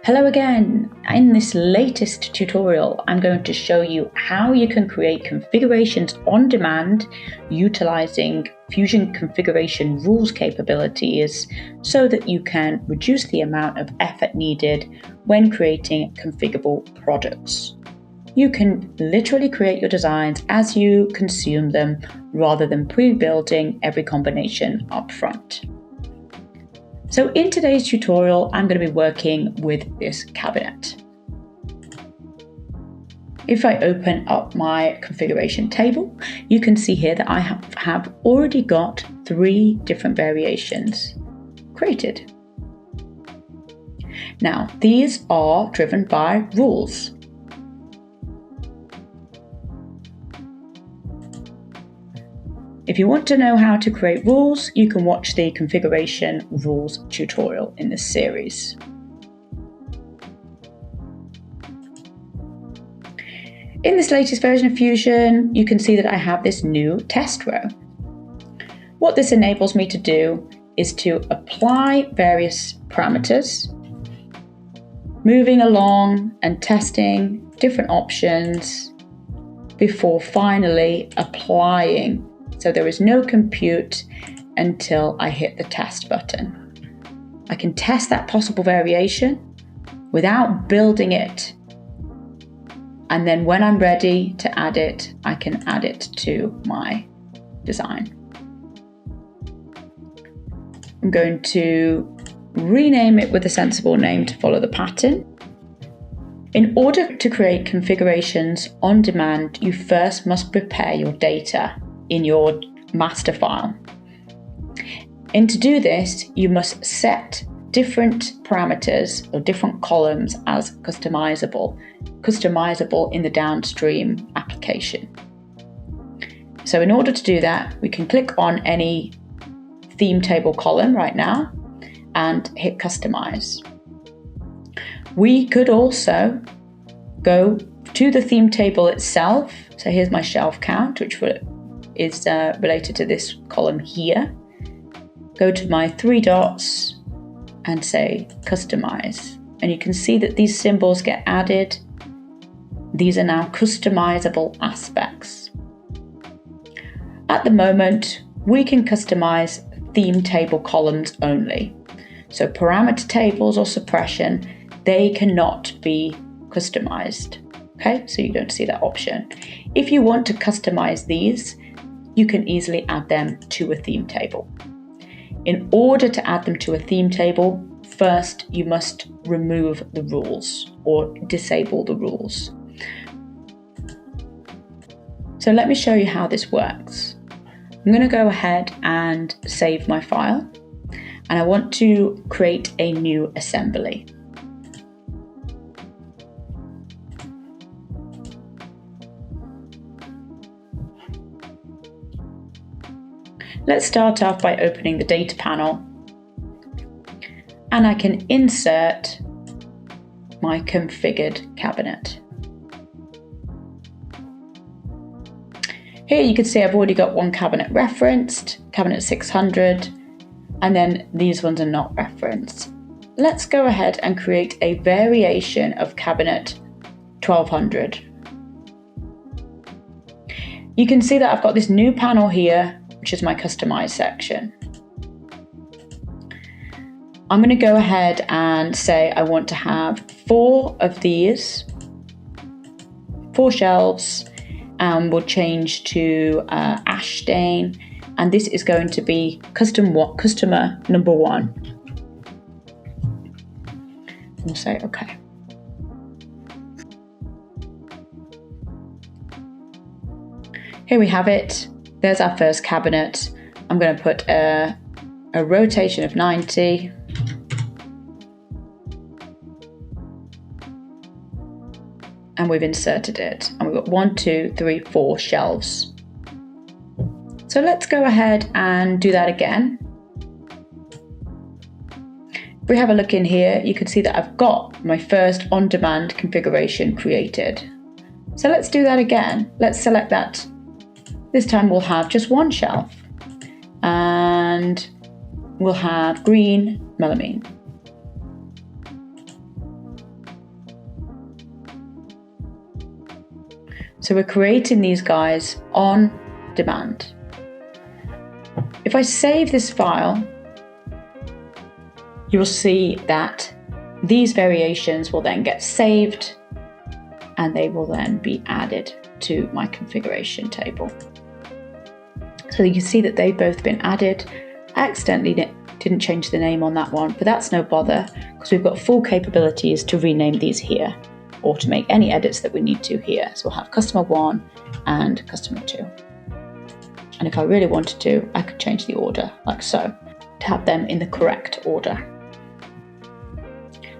Hello again! In this latest tutorial, I'm going to show you how you can create configurations on demand utilizing Fusion configuration rules capabilities so that you can reduce the amount of effort needed when creating configurable products. You can literally create your designs as you consume them rather than pre-building every combination up front. So in today's tutorial, I'm going to be working with this cabinet. If I open up my configuration table, you can see here that I have already got 3 different variations created. Now, these are driven by rules. If you want to know how to create rules, you can watch the configuration rules tutorial in this series. In this latest version of Fusion, you can see that I have this new test row. What this enables me to do is to apply various parameters, moving along and testing different options before finally applying. So there is no compute until I hit the test button. I can test that possible variation without building it. And then when I'm ready to add it, I can add it to my design. I'm going to rename it with a sensible name to follow the pattern. In order to create configurations on demand, you first must prepare your data in your master file. And to do this, you must set different parameters or different columns as customizable in the downstream application. So in order to do that, we can click on any theme table column right now and hit customize. We could also go to the theme table itself. So here's my shelf count, which is related to this column here. Go to my 3 dots and say customize. And you can see that these symbols get added. These are now customizable aspects. At the moment, we can customize theme table columns only. So parameter tables or suppression, they cannot be customized. Okay, so you don't see that option. If you want to customize these, you can easily add them to a theme table. In order to add them to a theme table, first you must remove the rules or disable the rules. So let me show you how this works. I'm going to go ahead and save my file, and I want to create a new assembly. Let's start off by opening the data panel, and I can insert my configured cabinet. Here you can see I've already got one cabinet referenced, cabinet 600, and then these ones are not referenced. Let's go ahead and create a variation of cabinet 1200. You can see that I've got this new panel here, which is my customize section. I'm going to go ahead and say I want to have 4 of these, 4 shelves, and we'll change to ash stain, and this is going to be customer number 1. We'll say OK. Here we have it. There's our first cabinet. I'm going to put a rotation of 90. And we've inserted it. And we've got 1, 2, 3, 4 shelves. So let's go ahead and do that again. If we have a look in here, you can see that I've got my first on-demand configuration created. So let's do that again. Let's select that. This time we'll have just 1 shelf, and we'll have green melamine. So we're creating these guys on demand. If I save this file, you will see that these variations will then get saved and they will then be added to my configuration table. So you can see that they've both been added. I accidentally didn't change the name on that one, but that's no bother because we've got full capabilities to rename these here or to make any edits that we need to here. So we'll have customer 1 and customer 2. And if I really wanted to, I could change the order like so to have them in the correct order.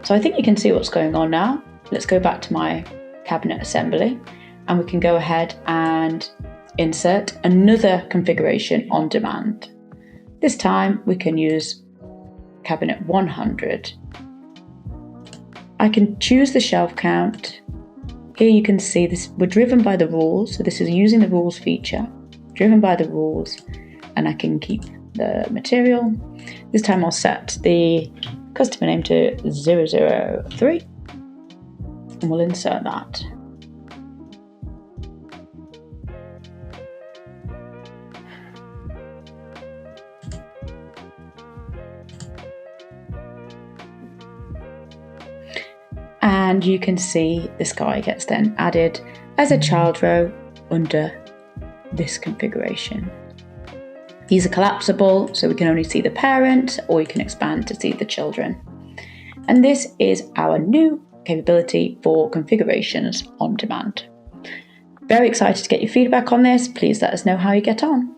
So I think you can see what's going on now. Let's go back to my cabinet assembly and we can go ahead and insert another configuration on demand. This time we can use cabinet 100. I can choose the shelf count. Here you can see this, we're driven by the rules. So this is using the rules feature, driven by the rules, and I can keep the material. This time I'll set the customer name to 003 and we'll insert that. And you can see this guy gets then added as a child row under this configuration. These are collapsible, so we can only see the parent, or you can expand to see the children. And this is our new capability for configurations on demand. Very excited to get your feedback on this. Please let us know how you get on.